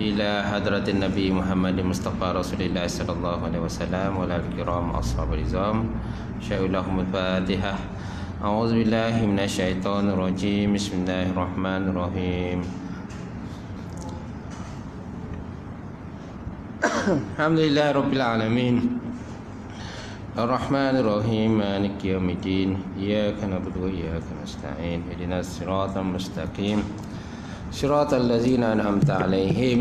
إلى حضرة النبي محمد المصطفى رسول الله صلى الله عليه وسلم وعلى الكرام أصحاب النظام شاء لهم الفاتحة. أعوذ بالله من الشيطان الرجيم. بسم الله الرحمن الرحيم. الحمد لله رب العالمين الرحمن الرحيم مالك يوم الدين إياك نعبد وإياك نستعين اهدنا الصراط المستقيم صراط الذين أنعمت عليهم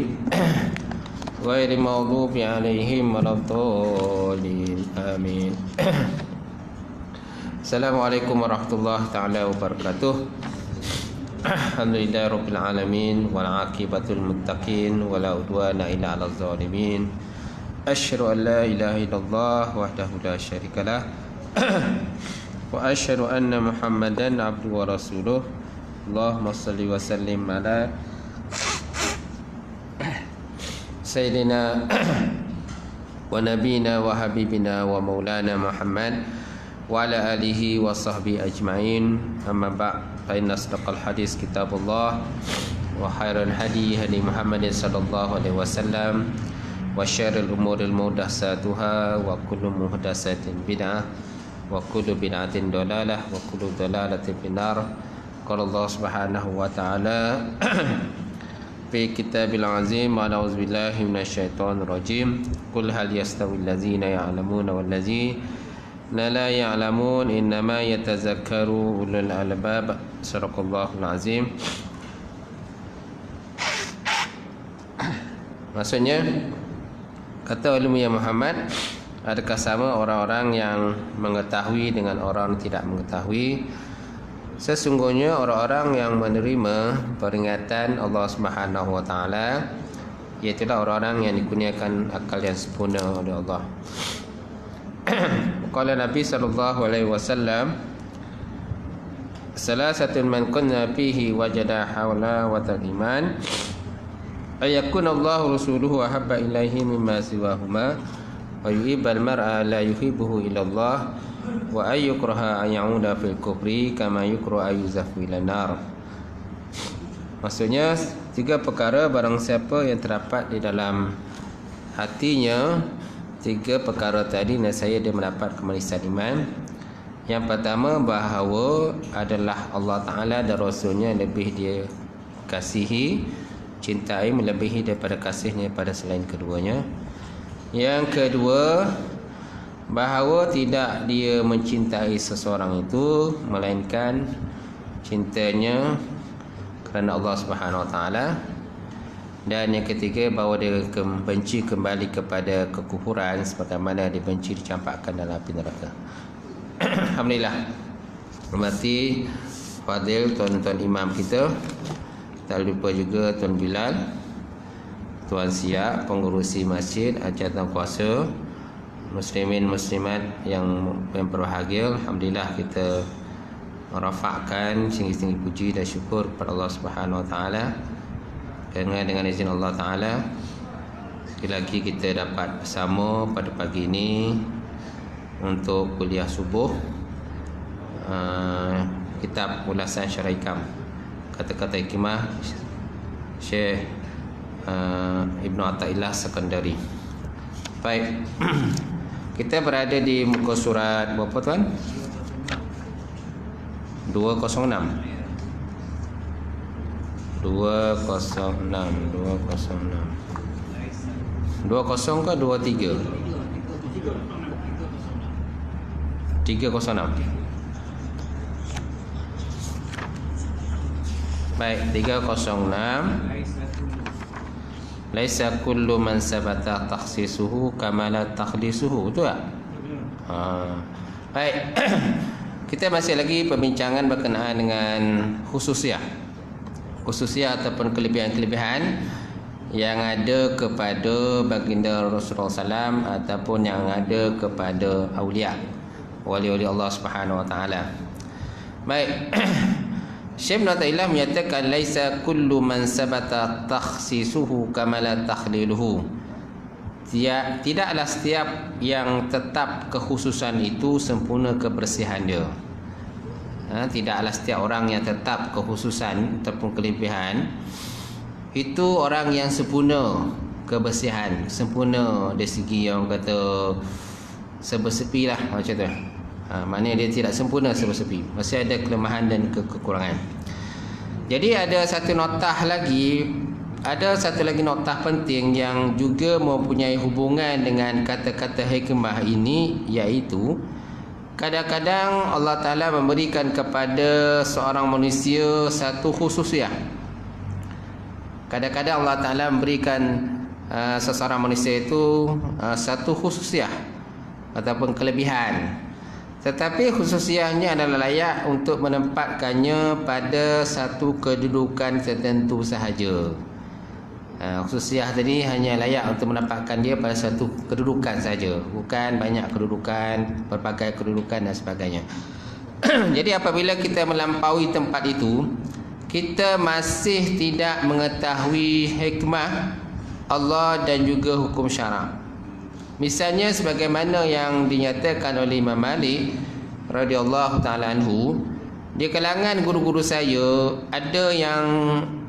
غير المغضوب عليهم ولا الضالين آمين. Assalamualaikum warahmatullahi taala wabarakatuh. Alhamdulillah rabbil alamin wal aqibatul muttaqin wala udwana illa 'alal zalimin. Asyhadu an la ilaha illallah wahdahu la syarikalah wa asyhadu anna Muhammadan abduhu wa rasuluh. Allahumma salli wa sallim ala sayyidina wa nabiyina wa habibina wa maulana Muhammad wa ala alihi wa sahbihi ajma'in. Amma ba'd, fa inna asdaqal hadis kitabullah wa khairal hadi hadi Muhammadin sallallahu alaihi wasallam wa syarril umuril muhdatsatuha wa kullu muhdatsatin bid'ah wa kullu bid'atin dalalah wa kullu dalalatin finnar. Qala Allah Subhanahu wa ta'ala fi kitabil azim wa a'udzu billahi minasyaitonir rajim. Qul hal yastawil ladzina ya'lamuna wal ladzina la ya'lamun innama yatazakkaru ulul albab. Sadaqallahul azim. Maksudnya, kata ulama Muhammad, adakah sama orang-orang yang mengetahui dengan orang yang tidak mengetahui? Sesungguhnya orang-orang yang menerima peringatan Allah Subhanahu wa taala, iaitulah orang-orang yang dikurniakan akal yang sempurna oleh Allah. Qala Nabi sallallahu alaihi wasallam, salasatun man kunna fihi wajada hawla wa iman ayakun Allah rasuluhu ahabba ilaihi mimma siwahuma wa yuhibbal mar'a la yuhibbuhu illa Allah wa ayyukraha an ya'uda fil kufri kama yukra ayuzafu ila nar. Maksudnya, tiga perkara barang siapa yang terdapat di dalam hatinya, tiga perkara tadi nescaya dia mendapat kemanisan iman. Yang pertama, bahawa adalah Allah Ta'ala dan Rasulnya lebih dia kasihi, cintai melebihi daripada kasihnya pada selain keduanya. Yang kedua, bahawa tidak dia mencintai seseorang itu melainkan cintanya kerana Allah Subhanahu Wa Taala. Dan yang ketiga, bahawa dia benci kembali kepada kekufuran sebagaimana dibenci dicampakkan dalam api neraka. Alhamdulillah, hormati fadil tuan-tuan imam kita, tak lupa juga Tuan Bilal, Tuan Siap, pengurusi masjid, ajaran kuasa, muslimin muslimat yang berbahagia. Alhamdulillah, kita merafakkan tinggi-tinggi puji dan syukur kepada Allah Subhanahu Wa Taala kerana dengan izin Allah Ta'ala sekali lagi kita dapat bersama pada pagi ini untuk kuliah subuh kitab ulasan Syarah Hikam, kata-kata hikmah Syekh Ibnu Athaillah Sekandari. Baik, kita berada di muka surat berapa tuan? 206 20 ke 23? 306. Baik, 306. Laisa kullu man sabata takhsisuhu kama la takhlisuhu. Betul tak? Baik. Kita masih lagi perbincangan berkenaan dengan khususiah ataupun kelebihan-kelebihan yang ada kepada baginda Rasulullah SAW ataupun yang ada kepada awliya, wali-wali Allah Subhanahu Wa Taala. Baik. Syekh Ibn Athaillah menyatakan laisa kullu man sabata takhsisuhu kama la takhliluhu. Tidaklah setiap yang tetap kekhususan itu sempurna kebersihan dia. Tidaklah setiap orang yang tetap kekhususan ataupun kelebihan itu orang yang sempurna kebersihan, sempurna dari segi yang kata sebersepi lah macam tu. Maknanya dia tidak sempurna sebersepi, masih ada kelemahan dan kekurangan. Jadi ada satu notah lagi, ada satu lagi notah penting yang juga mempunyai hubungan dengan kata-kata hikmah ini, iaitu kadang-kadang Allah Ta'ala memberikan kepada seorang manusia satu khususiah. Kadang-kadang Allah Ta'ala memberikan seseorang manusia itu satu khususiah ataupun kelebihan, tetapi khususiahnya adalah layak untuk menempatkannya pada satu kedudukan tertentu sahaja. Khususiah tadi hanya layak untuk menempatkan dia pada satu kedudukan saja, bukan banyak kedudukan, berbagai kedudukan dan sebagainya. Jadi apabila kita melampaui tempat itu, kita masih tidak mengetahui hikmah Allah dan juga hukum syarak. Misalnya sebagaimana yang dinyatakan oleh Imam Malik radhiyallahu taala anhu, di kalangan guru-guru saya ada yang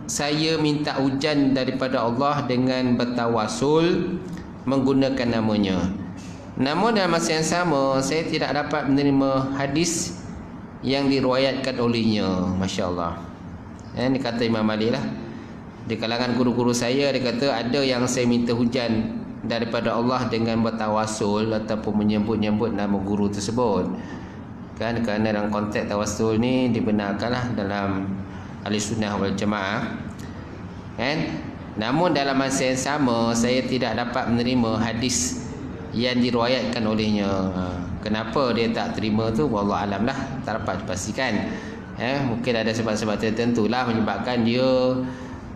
saya minta hujan daripada Allah dengan bertawasul menggunakan namanya. Namun dalam masa yang sama saya tidak dapat menerima hadis yang diriwayatkan olehnya. Masya-Allah. Ini kata Imam Malik lah. Di kalangan guru-guru saya, dia kata ada yang saya minta hujan daripada Allah dengan bertawasul ataupun menyebut-nyebut nama guru tersebut. Kan kerana dalam konteks tawasul ni dibenarkanlah dalam ahli sunnah wal jamaah. Kan? Namun dalam masa yang sama saya tidak dapat menerima hadis yang diriwayatkan olehnya. Kenapa dia tak terima tu wallahu alam lah, tak dapat dipastikan. Mungkin ada sebab-sebab tertentu lah menyebabkan dia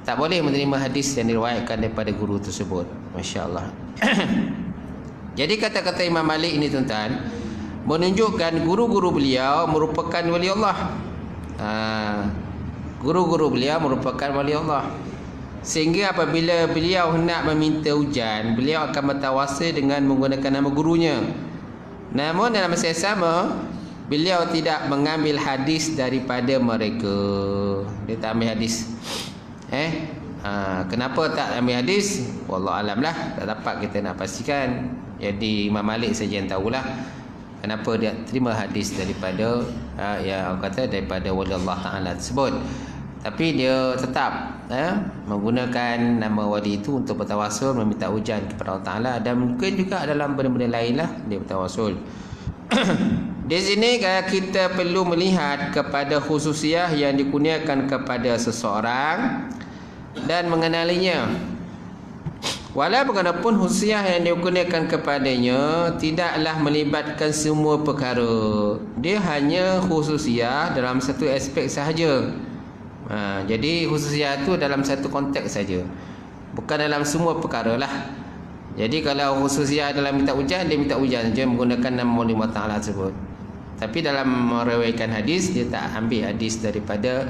tak boleh menerima hadis yang diriwayatkan daripada guru tersebut. Masya-Allah. Jadi kata-kata Imam Malik ini tuan-tuan menunjukkan guru-guru beliau merupakan wali Allah. Guru-guru beliau merupakan wali Allah. Sehingga apabila beliau nak meminta hujan, beliau akan bertawasul dengan menggunakan nama gurunya. Namun dalam masa yang sama, beliau tidak mengambil hadis daripada mereka. Dia tak ambil hadis. Kenapa tak ambil hadis? Wallahu alam lah, tak dapat kita nak pastikan. Jadi Imam Malik saja yang tahulah kenapa dia terima hadis daripada yang kata daripada wali Allah Taala tersebut. Tapi dia tetap menggunakan nama wali itu untuk bertawasul, meminta hujan kepada Allah Taala, dan mungkin juga dalam benda-benda lain lah dia bertawasul. Di sini kita perlu melihat kepada khususiah yang dikurniakan kepada seseorang dan mengenalinya. Walaupun khususiah yang dikurniakan kepadanya tidaklah melibatkan semua perkara. Dia hanya khususiah dalam satu aspek sahaja. Jadi khususiah itu dalam satu konteks saja, bukan dalam semua perkara lah. Jadi kalau khususiah dalam minta hujan, dia minta hujan saja menggunakan nama Allah Ta'ala tersebut. Tapi dalam meriwayatkan hadis, dia tak ambil hadis daripada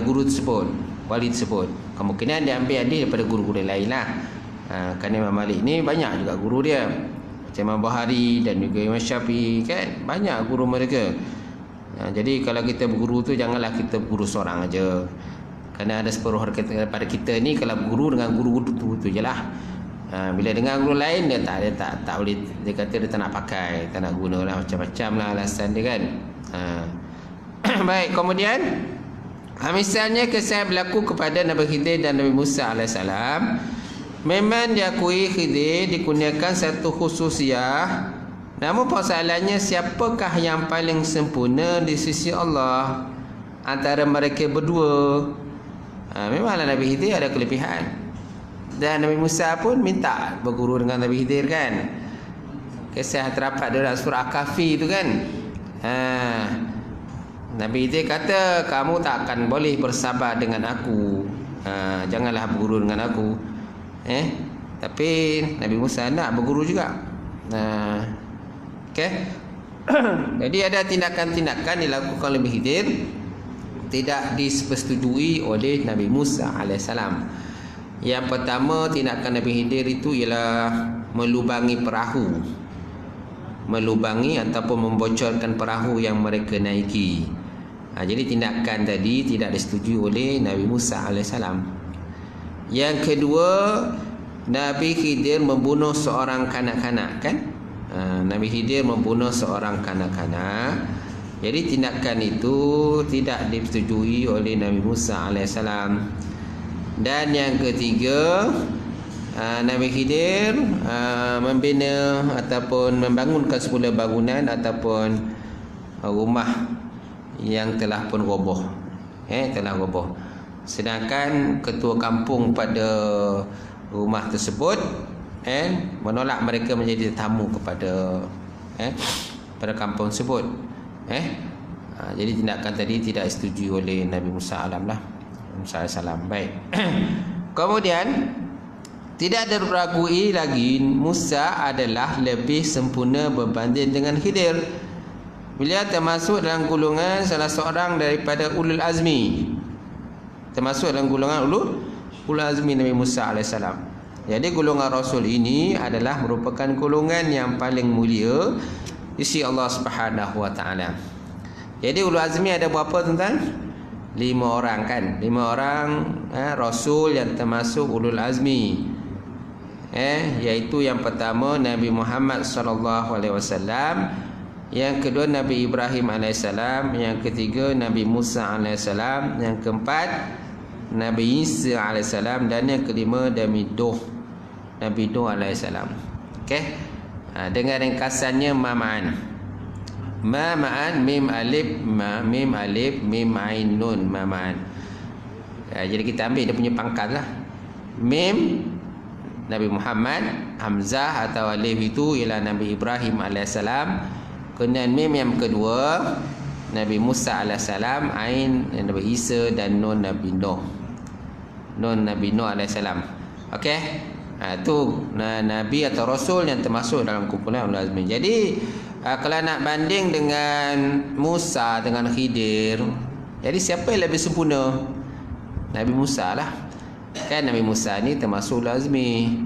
guru tersebut, wali tersebut. Kemungkinan dia ambil hadis daripada guru-guru lain lah. Kerana Imam Malik ni banyak juga guru dia, macam Imam Bukhari dan juga Imam Syafi'i, kan banyak guru mereka. Jadi kalau kita berguru tu janganlah kita berguru seorang aja. Kerana ada separuh daripada kita ni kalau berguru dengan guru-guru tu je lah. Bila dengan guru lain dia tak boleh, dia kata dia tak nak pakai, tak nak guna lah, macam-macam lah alasan dia kan. Baik, kemudian misalnya kisah berlaku kepada Nabi Khidir dan Nabi Musa AS. Memang diakui Khidir dikurniakan satu khususiah, namun persoalannya siapakah yang paling sempurna di sisi Allah antara mereka berdua? Memanglah Nabi Khidir ada kelebihan, dan Nabi Musa pun minta berguru dengan Nabi Khidir kan. Kisah terdapat dalam surah Al-Kahfi tu kan. Nabi Khidir kata, kamu tak akan boleh bersabar dengan aku, janganlah berguru dengan aku. Tapi Nabi Musa nak berguru juga. Okay. Jadi ada tindakan-tindakan dilakukan oleh Nabi Khidir tidak disetujui oleh Nabi Musa AS. Yang pertama, tindakan Nabi Khidir itu ialah melubangi perahu, melubangi ataupun membocorkan perahu yang mereka naiki. Jadi tindakan tadi tidak disetujui oleh Nabi Musa alaihissalam. Yang kedua, Nabi Khidir membunuh seorang kanak-kanak, kan? Nabi Khidir membunuh seorang kanak-kanak. Jadi tindakan itu tidak disetujui oleh Nabi Musa alaihissalam. Dan yang ketiga, Nabi Khidir membina ataupun membangunkan semula bangunan ataupun rumah yang telah pun roboh, telah roboh. Sedangkan ketua kampung pada rumah tersebut menolak mereka menjadi tetamu kepada pada kampung tersebut. Jadi tindakan tadi tidak disetujui oleh Nabi Musa alaihissalam. Baik. Kemudian tidak ada diragui lagi Musa adalah lebih sempurna berbanding dengan Khidir. Beliau termasuk dalam golongan salah seorang daripada ulul azmi. Termasuk dalam golongan ulul azmi Nabi Musa alaihissalam. Jadi golongan Rasul ini adalah merupakan golongan yang paling mulia di sisi Allah Subhanahu wa taala. Jadi ulul azmi ada berapa tuan-tuan? 5 orang, kan? 5 orang Rasul yang termasuk ulul azmi. Iaitu yang pertama Nabi Muhammad sallallahu alaihi wasallam, yang kedua Nabi Ibrahim alaihissalam, yang ketiga Nabi Musa alaihissalam, yang keempat Nabi Isa alaihissalam, dan yang kelima Nabi Nuh alaihissalam. Okey. Dengan ringkasannya ma'an. Mim alif mim ain nun ma'an. Jadi kita ambil dia punya pangkat lah. Mim Nabi Muhammad, hamzah atau alif itu ialah Nabi Ibrahim alaihissalam. Kemudian mim yang kedua Nabi Musa alaihissalam, ain Nabi Isa, dan nun Nabi Nuh. Nun Nabi Nuh alaihissalam. Okey. Itu Nabi atau Rasul yang termasuk dalam kumpulan ulul azmi. Jadi kalau nak banding dengan Musa dengan Khidir, jadi siapa yang lebih sempurna? Nabi Musa lah. Kan Nabi Musa ni termasuk ulul azmi.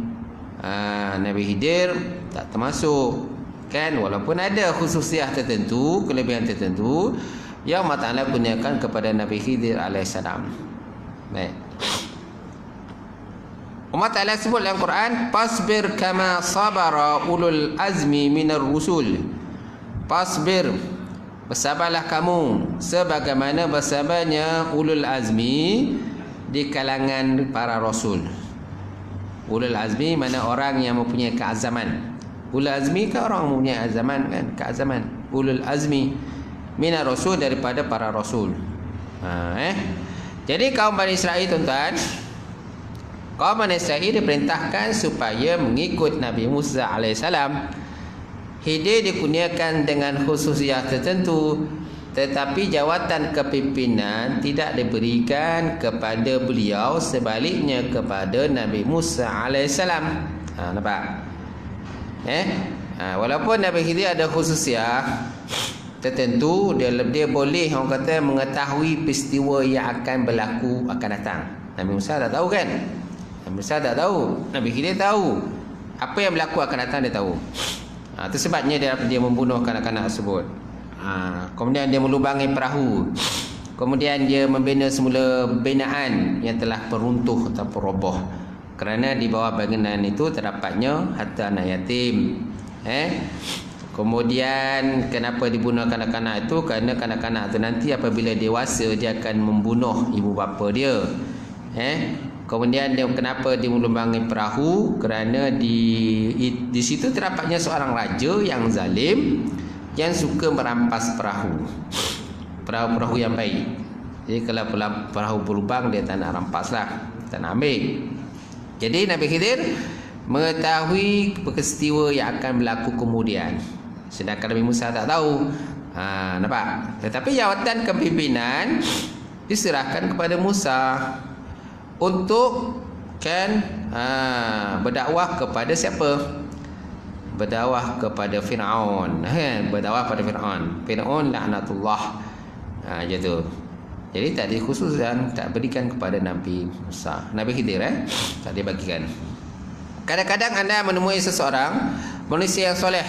Nabi Khidir tak termasuk. Kan walaupun ada khususiah tertentu, kelebihan tertentu yang Allah Ta'ala gunakan kepada Nabi Khidir alaihissalam. Baik. Allah Ta'ala sebut dalam Quran, "Fasbir kama sabara ulul azmi minar rusul." Fasbir, bersabarlah kamu sebagaimana bersabarnya ulul azmi di kalangan para rasul. Ulul azmi mana orang yang mempunyai keazaman. Ulul azmi kan orang mempunyai azaman, kan, keazaman. Ulul azmi minar rasul, daripada para rasul. Jadi kaum Bani Israel, tuan-tuan, kaum Bani Israel diperintahkan supaya mengikut Nabi Musa alaihissalam. Khidir dikurniakan dengan khususiah tertentu, tetapi jawatan kepimpinan tidak diberikan kepada beliau, sebaliknya kepada Nabi Musa alaihissalam. Nampak? Walaupun Nabi Khidir ada khususiah tertentu, dia boleh orang kata mengetahui peristiwa yang akan berlaku akan datang. Nabi Musa tak tahu, kan? Nabi Musa tak tahu. Nabi Khidir tahu. Apa yang berlaku akan datang dia tahu. Itu sebabnya dia membunuh kanak-kanak tersebut. Kemudian dia melubangi perahu. Kemudian dia membina semula binaan yang telah peruntuh atau roboh. Kerana di bawah bangunan itu terdapatnya harta anak yatim. Kemudian kenapa dibunuh kanak-kanak itu? Kerana kanak-kanak itu nanti apabila dewasa dia akan membunuh ibu bapa dia. Kemudian dia kenapa dia melubangi perahu? Kerana di situ terdapatnya seorang raja yang zalim, yang suka merampas perahu yang baik. Jadi kalau perahu berlubang, dia tak nak rampas lah, tak nak ambil. Jadi Nabi Khidir mengetahui peristiwa yang akan berlaku kemudian, sedangkan Nabi Musa tak tahu. Nampak? Tetapi jawatan kepimpinan diserahkan kepada Musa untuk berdakwah kepada siapa? Berdakwah kepada Fir'aun. Berdakwah kepada Fir'aun laknatullah. Gitu. Jadi tak dikhususkan, tak berikan kepada Nabi Musa. Nabi Khidir tak dibagikan. Kadang-kadang anda menemui seseorang manusia yang soleh,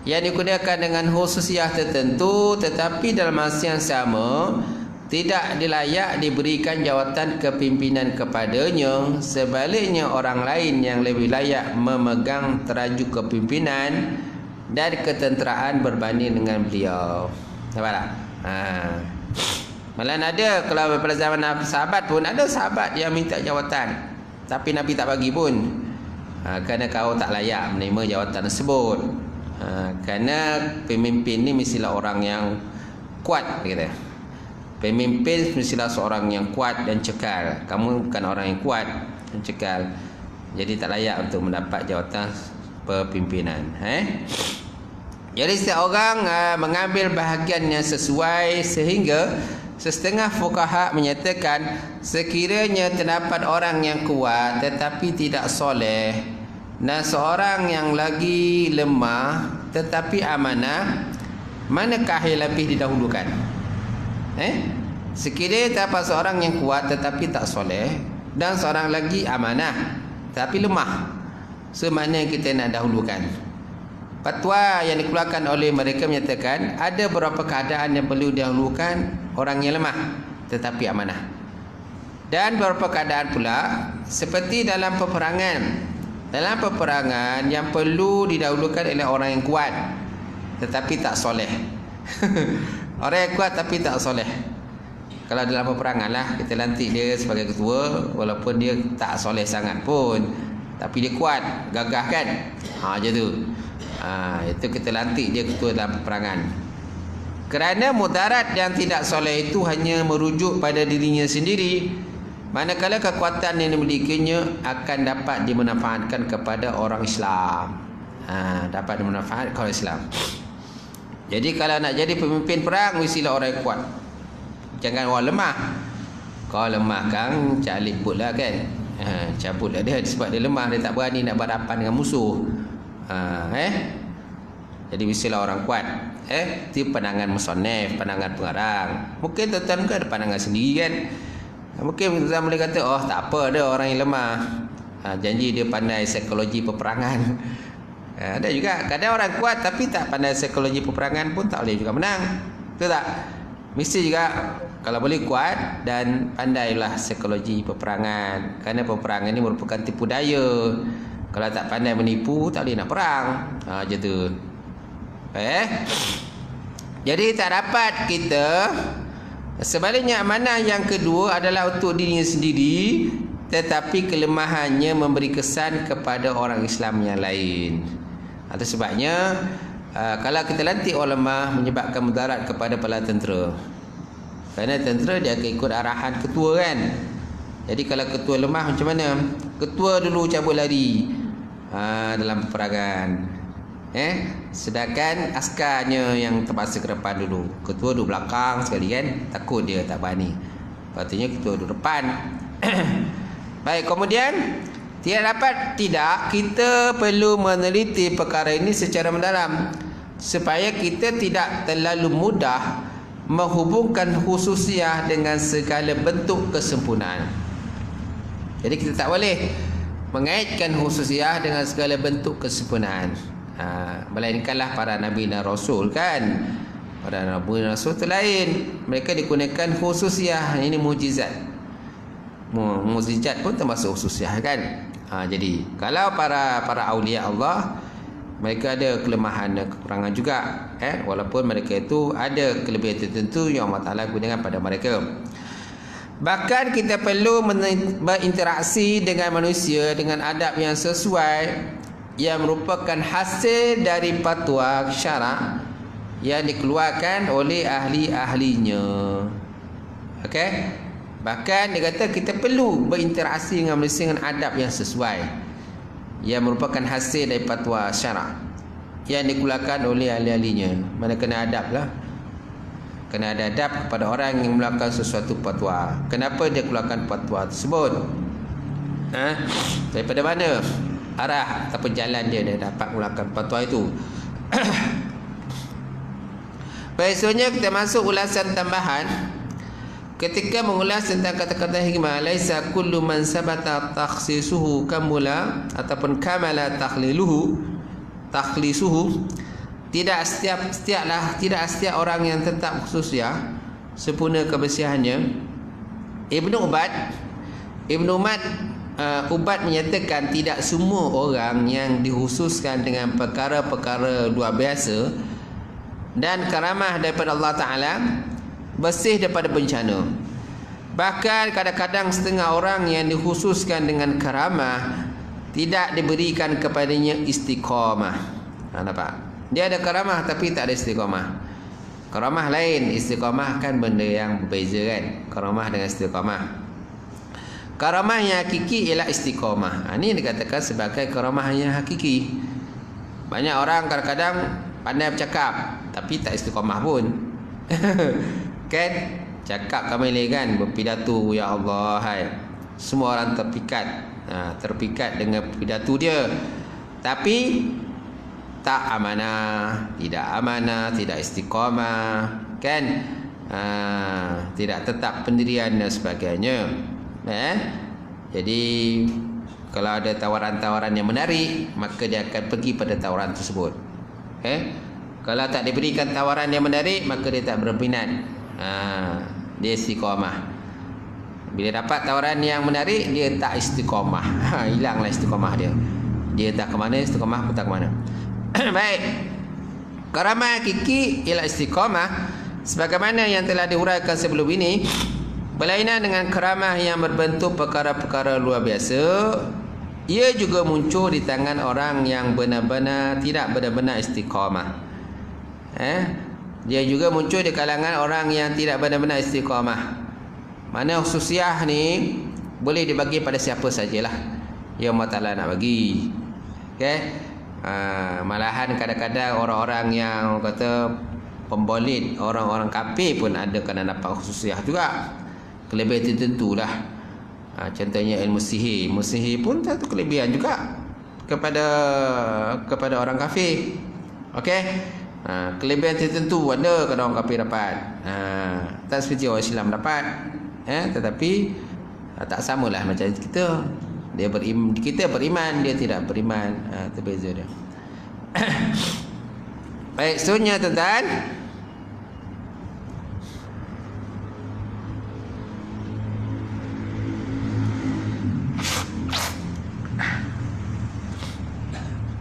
yang digunakan dengan khususiyah tertentu, tetapi dalam masa yang sama tidak dilayak diberikan jawatan kepimpinan kepadanya. Sebaliknya orang lain yang lebih layak memegang teraju kepimpinan dan ketenteraan berbanding dengan beliau. Nampak tak? Malah ada, kalau pada zaman sahabat pun ada sahabat yang minta jawatan, tapi Nabi tak bagi pun. Kerana kau tak layak menerima jawatan tersebut. Kerana pemimpin ni mestilah orang yang kuat, kata. Pemimpin mestilah seorang yang kuat dan cekal. Kamu bukan orang yang kuat dan cekal, jadi tak layak untuk mendapat jawatan kepimpinan. Jadi setiap orang mengambil bahagian yang sesuai, sehingga setengah fuqaha menyatakan sekiranya terdapat orang yang kuat tetapi tidak soleh, dan seorang yang lagi lemah tetapi amanah, manakah yang lebih didahulukan? Sekiranya terdapat seorang yang kuat tetapi tak soleh, dan seorang lagi amanah tapi lemah, semana kita nak dahulukan? Fatwa yang dikeluarkan oleh mereka menyatakan ada beberapa keadaan yang perlu didahulukan orang yang lemah tetapi amanah, dan beberapa keadaan pula seperti dalam peperangan. Dalam peperangan yang perlu didahulukan oleh orang yang kuat tetapi tak soleh. Orang yang kuat tapi tak soleh. Kalau dalam peperangan lah, kita lantik dia sebagai ketua, walaupun dia tak soleh sangat pun, tapi dia kuat, gagah kan. Macam tu. Itu kita lantik dia ketua dalam peperangan. Kerana mudarat yang tidak soleh itu hanya merujuk pada dirinya sendiri, manakala kekuatan yang dimilikinya akan dapat dimanfaatkan kepada orang Islam. Dapat dimanfaatkan orang Islam. Jadi kalau nak jadi pemimpin perang, mestilah orang yang kuat, jangan orang lemah. Kalau lemah kan calik put lah kan, cabut lah dia, sebab dia lemah, dia tak berani nak berhadapan dengan musuh. Jadi mestilah orang kuat. Itu pandangan musannif, pandangan pengarang. Mungkin tuan-tuan kan ada pandangan sendiri kan. Mungkin tuan boleh kata, oh tak apa, ada orang yang lemah, janji dia pandai psikologi peperangan. Ada juga kadang orang kuat tapi tak pandai psikologi peperangan pun tak boleh juga menang. Betul tak? Mesti juga kalau boleh kuat dan pandailah psikologi peperangan. Kerana peperangan ini merupakan tipu daya. Kalau tak pandai menipu, tak boleh nak perang. Macam tu. Jadi tak dapat kita. Sebaliknya amanah yang kedua adalah untuk dirinya sendiri, tetapi kelemahannya memberi kesan kepada orang Islam yang lain. Itu sebabnya kalau kita lantik orang lemah, menyebabkan mudarat kepada para tentera. Kerana tentera dia akan ikut arahan ketua kan. Jadi kalau ketua lemah macam mana? Ketua dulu cabut lari dalam peperangan. Sedangkan askarnya yang terpaksa ke depan dulu. Ketua duduk belakang sekali kan, takut dia tak berani. Patutnya ketua duduk depan. Baik, kemudian tidak, kita perlu meneliti perkara ini secara mendalam supaya kita tidak terlalu mudah menghubungkan khususiyah dengan segala bentuk kesempurnaan. Jadi kita tak boleh mengaitkan khususiyah dengan segala bentuk kesempurnaan. Melainkanlah para nabi dan rasul kan. Para nabi dan rasul itu lain, mereka digunakan khususiyah. Ini mukjizat. Mukjizat pun termasuk khususiyah kan. Jadi kalau para aulia Allah, mereka ada kelemahan dan kekurangan juga, walaupun mereka itu ada kelebihan tertentu yang Allah Ta'ala gunakan pada mereka. Bahkan kita perlu berinteraksi dengan manusia dengan adab yang sesuai, yang merupakan hasil dari fatwa syarak yang dikeluarkan oleh ahli-ahlinya. Okey? Bahkan dia kata kita perlu berinteraksi dengan manusia dengan adab yang sesuai, yang merupakan hasil dari fatwa syarak yang dikeluarkan oleh ahli-ahlinya. Mana kena adab lah. Kena ada adab kepada orang yang melakukan sesuatu fatwa. Kenapa dia keluarkan fatwa tersebut? Daripada mana arah ataupun jalan dia dapat melakukan fatwa itu? Baik, selanjutnya kita masuk ulasan tambahan. Ketika mengulas tentang kata-kata hikmah, laisa kullu man sabata takhsisuhu kamula ataupun kamala takhlisuhu, tidak setiap orang yang tetap khususiyah sempurna kebersihannya. Ibnu Ubad menyatakan tidak semua orang yang dikhususkan dengan perkara-perkara luar biasa dan karamah daripada Allah Ta'ala bersih daripada bencana. Bahkan kadang-kadang setengah orang yang dikhususkan dengan karamah tidak diberikan kepadanya istiqamah. Nampak? Dia ada karamah tapi tak ada istiqamah. Karamah lain, istiqamah kan benda yang berbeza kan. Karamah dengan istiqamah. Karamah yang hakiki ialah istiqamah. Ini dikatakan sebagai karamah yang hakiki. Banyak orang kadang-kadang pandai bercakap tapi tak istiqamah pun. Kan? Cakap kami kan berpidato, ya Allah, hai. Semua orang terpikat dengan pidato dia. Tapi tak amanah, tidak istiqamah, kan? Tidak tetap pendirian dan sebagainya. Jadi kalau ada tawaran-tawaran yang menarik, maka dia akan pergi pada tawaran tersebut. Kalau tak diberikan tawaran yang menarik, maka dia tak berminat. Dia istiqamah. Bila dapat tawaran yang menarik, dia tak istiqamah. Hilanglah istiqamah dia. Dia tak ke mana, istiqamah pun tak ke mana. Baik. Karamah hakiki ialah istiqamah sebagaimana yang telah diuraikan sebelum ini. Berlainan dengan karamah yang berbentuk perkara-perkara luar biasa, ia juga muncul di tangan orang yang benar-benar tidak benar-benar istiqamah. Dia juga muncul di kalangan orang yang tidak benar-benar istiqamah. Mana khususiyah ni boleh dibagi pada siapa sajalah yang Allah Ta'ala nak bagi. Malahan kadang-kadang orang-orang yang kata pembolit, orang-orang kafir pun ada kena dapat khususiyah juga. Kelebihan tertentulah. Contohnya ilmu sihir. Ilmu sihir pun satu kelebihan juga kepada orang kafir. Okey. Kelebihan tertentu ada kalau orang kafir dapat. Tak seperti orang Islam dapat. Tetapi tak samalah macam kita. Kita beriman, dia tidak beriman. Terbeza dia. Baik, seterusnya tuan-tuan.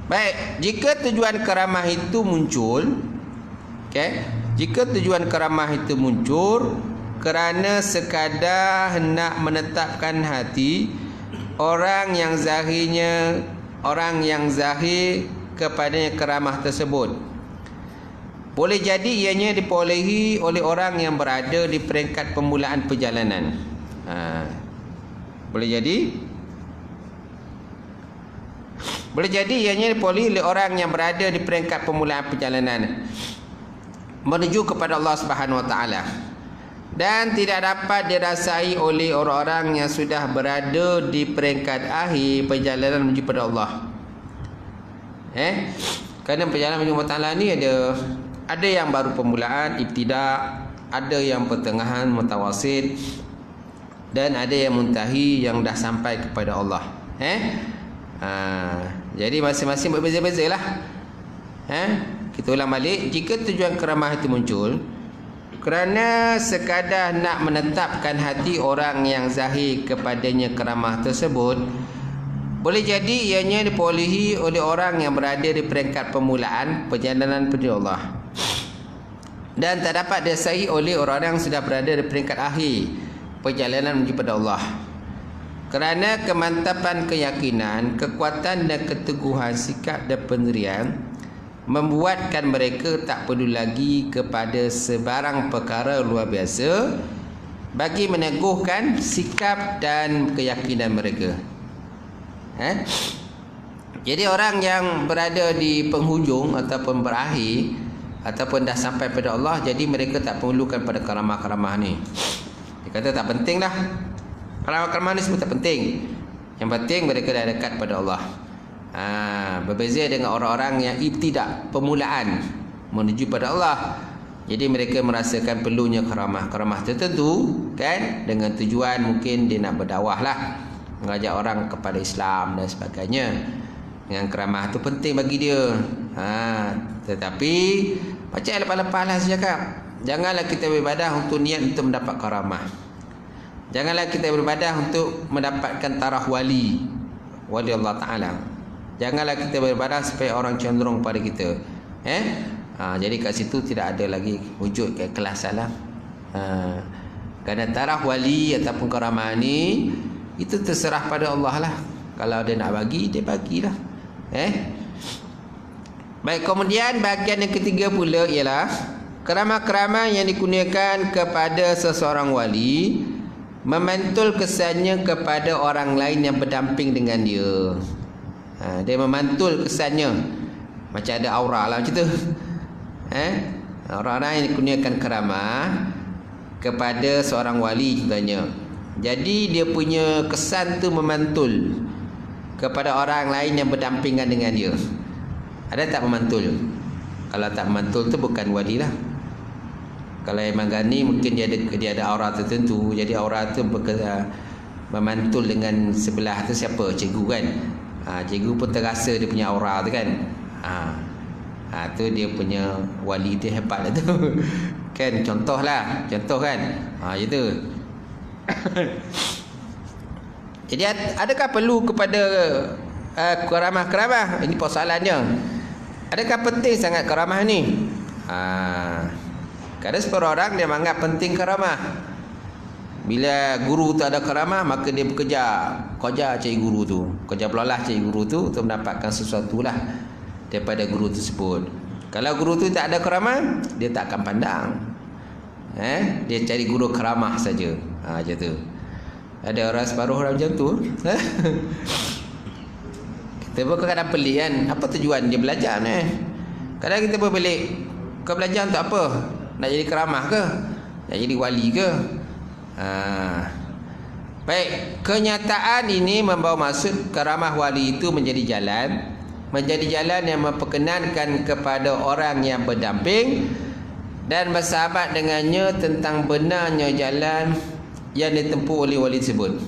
Baik, jika tujuan karamah itu muncul, jika tujuan karamah itu muncul kerana sekadar hendak menetapkan hati orang yang zahir kepadanya karamah tersebut, boleh jadi ianya diperolehi oleh orang yang berada di peringkat permulaan perjalanan. Boleh jadi ianya diperolehi oleh orang yang berada di peringkat permulaan perjalanan menuju kepada Allah Subhanahu Wa Taala, dan tidak dapat dirasai oleh orang-orang yang sudah berada di peringkat akhir perjalanan menuju kepada Allah. Kerana perjalanan menuju Allah Ta'ala ni ada yang baru permulaan, ibtidak, ada yang pertengahan, mutawasid, dan ada yang muntahi, yang dah sampai kepada Allah. Jadi masing-masing berbeza-beza lah. Kita ulang balik. Jika tujuan karamah itu muncul kerana sekadar nak menetapkan hati orang yang zahir kepadanya karamah tersebut, boleh jadi ianya diperolehi oleh orang yang berada di peringkat permulaan perjalanan menuju Allah, dan tak dapat dirasai oleh orang yang sudah berada di peringkat akhir perjalanan menuju kepada Allah. Kerana kemantapan keyakinan, kekuatan dan keteguhan sikap dan pendirian membuatkan mereka tak perlu lagi kepada sebarang perkara luar biasa bagi meneguhkan sikap dan keyakinan mereka. Jadi orang yang berada di penghujung ataupun berakhir ataupun dah sampai pada Allah, jadi mereka tak perlukan pada karamah-karamah ni. Dia kata tak penting lah. Karamah-karamah ni semua tak penting. Yang penting mereka dah dekat pada Allah. Berbeza dengan orang-orang yang ibtidak, permulaan menuju pada Allah. Jadi mereka merasakan perlunya karamah tertentu, kan, dengan tujuan mungkin dia nak berdakwah lah, mengajak orang kepada Islam dan sebagainya. Yang keramah tu penting bagi dia. Tetapi macam lepas-lepas lah saya cakap, janganlah kita beribadah untuk niat untuk mendapat karamah. Janganlah kita beribadah untuk mendapatkan taraf wali Allah Ta'ala. Janganlah kita beribadah supaya orang cenderung pada kita. Jadi kat situ tidak ada lagi wujud keikhlasan lah. Kerana taraf wali ataupun karamah ni, itu terserah pada Allah lah. Kalau dia nak bagi, dia bagilah. Baik, kemudian bahagian yang ketiga pula ialah karamah-karamah yang dikurniakan kepada seseorang wali memantul kesannya kepada orang lain yang berdamping dengan dia. Dia memantul kesannya, macam ada aura lah macam tu. Orang-orang yang dikurniakan karamah kepada seorang wali contohnya, jadi dia punya kesan tu memantul kepada orang lain yang berdampingan dengan dia. Ada tak memantul? Kalau tak memantul tu bukan wali lah. Kalau Imam Ghani mungkin dia ada aura tertentu. Jadi aura tu memantul dengan sebelah tu siapa? Cikgu kan. Cikgu pun terasa dia punya aura tu kan. Tu dia punya wali tu hebat lah tu. Kan, contoh kan. Itu. Jadi adakah perlu kepada karamah-karamah? Ini persoalannya. Adakah penting sangat karamah ni? Kadang separuh orang dia menganggap penting karamah. Bila guru tu ada karamah, maka dia kerja cari guru tu, kerja pelalah cari guru tu untuk mendapatkan sesuatu lah daripada guru tersebut. Kalau guru tu tak ada karamah, dia tak akan pandang. Dia cari guru karamah saja. Macam tu. Ada orang separuh orang macam tu. Kita pun kadang pelik kan, apa tujuan dia belajar ni? Kadang kita pun pelik, kau belajar untuk apa? Nak jadi karamah ke? Nak jadi wali ke? Baik, kenyataan ini membawa maksud karamah wali itu menjadi jalan yang memperkenankan kepada orang yang berdamping dan bersahabat dengannya tentang benarnya jalan yang ditempuh oleh wali tersebut.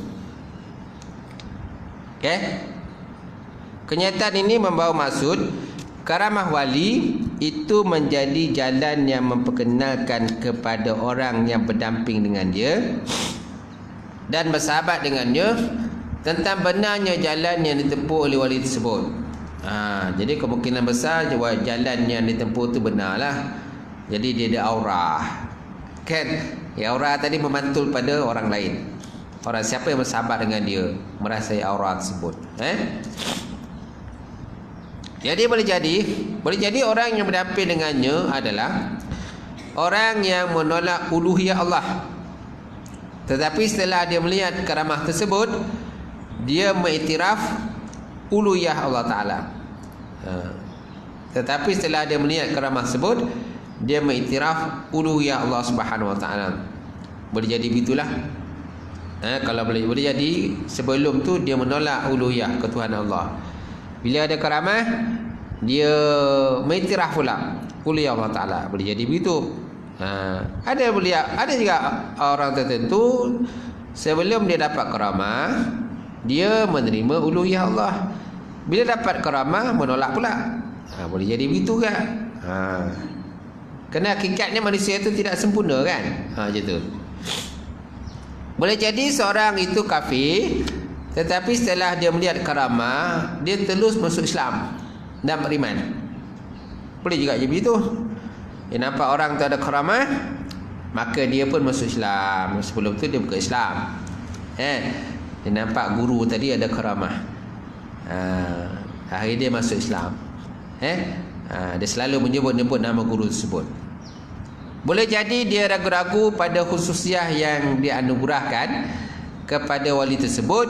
Okey? Kenyataan ini membawa maksud karamah wali itu menjadi jalan yang memperkenalkan kepada orang yang berdamping dengan dia dan bersahabat dengannya tentang benarnya jalan yang ditempuh oleh wali tersebut. Jadi kemungkinan besar jalan yang ditempuh itu benarlah. Jadi dia ada aura. Kan? Aura tadi memantul pada orang lain. Orang siapa yang bersahabat dengan dia merasai aura tersebut. Jadi boleh jadi orang yang berdamping dengannya adalah orang yang menolak uluhiyah Allah. Tetapi setelah dia melihat karamah tersebut, dia mengiktiraf uluhiyah Allah Ta'ala. Tetapi setelah dia melihat karamah tersebut, dia mengiktiraf uluhiyah Allah Subhanahu Wa Ta'ala. Boleh jadi begitulah. Kalau boleh jadi sebelum tu dia menolak uluhiyah ketuhanan Allah. Bila ada karamah, dia mengiktiraf pula uluhiyah Allah Ta'ala. Boleh jadi begitu. Ada juga orang tertentu sebelum dia dapat karamah, dia menerima uluhiyah Allah. Bila dapat karamah, menolak pula. Boleh jadi begitu kan? Kerana hakikatnya manusia itu tidak sempurna kan? Macam tu. Boleh jadi seorang itu kafir, tetapi setelah dia melihat karamah, dia terus masuk Islam dan beriman. Boleh juga je begitu. Dia nampak orang tu ada karamah, maka dia pun masuk Islam. Sebelum tu dia bukan Islam. Dia nampak guru tadi ada karamah, akhirnya dia masuk Islam. Dia selalu menyebut nama guru tersebut. Boleh jadi dia ragu-ragu pada khususiah yang dianugerahkan kepada wali tersebut,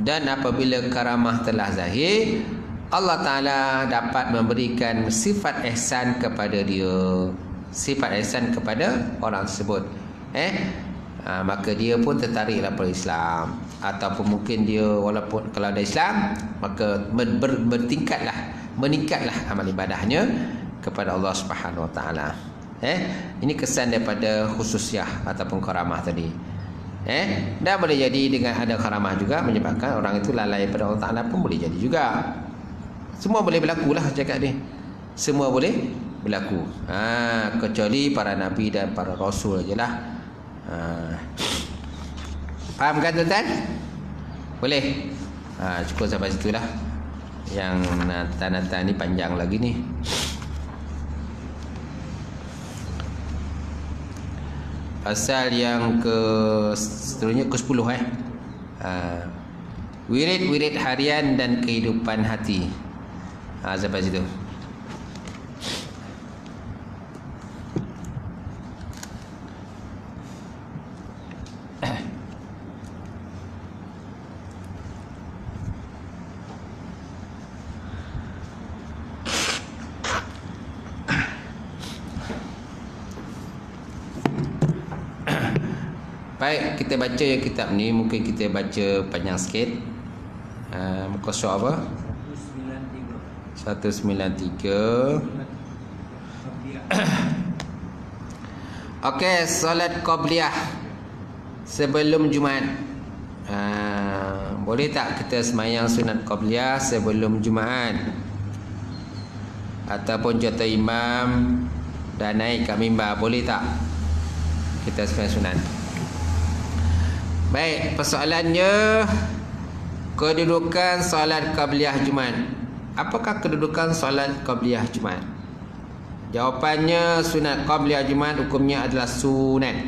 dan apabila karamah telah zahir, Allah Ta'ala dapat memberikan sifat ihsan kepada dia, sifat ihsan kepada orang tersebut. Maka dia pun tertariklah pada Islam. Ataupun mungkin dia walaupun kalau ada Islam, maka meningkatlah amal ibadahnya kepada Allah Subhanahu Wa Ta'ala. Ini kesan daripada khususiah ataupun karamah tadi. Dan boleh jadi dengan ada karamah juga menyebabkan orang itu lalai pada Allah Ta'ala pun boleh jadi juga. Semua boleh berlaku lah cakap dia. Semua boleh berlaku. Kecuali para nabi dan para rasul ajalah. Faham kan tuan-tuan? Boleh. Cukup sampai situlah. Yang nata-nata ni panjang lagi ni. Pasal yang seterusnya ke-10 wirid-wirid harian dan kehidupan hati. Sampai situ. Baik, kita baca yang kitab ni. Mungkin kita baca panjang sikit. Muka surat apa? 193. Okey, solat qabliyah sebelum Jumaat. Boleh tak kita semayang sunat qabliyah sebelum Jumaat? Ataupun jatuh imam dan naik kat mimbar, boleh tak kita semayang sunat? Baik, persoalannya kedudukan solat qabliyah Jumaat. Apakah kedudukan solat qabliyah Jumaat? Jawapannya, sunat qabliyah Jumaat hukumnya adalah sunat.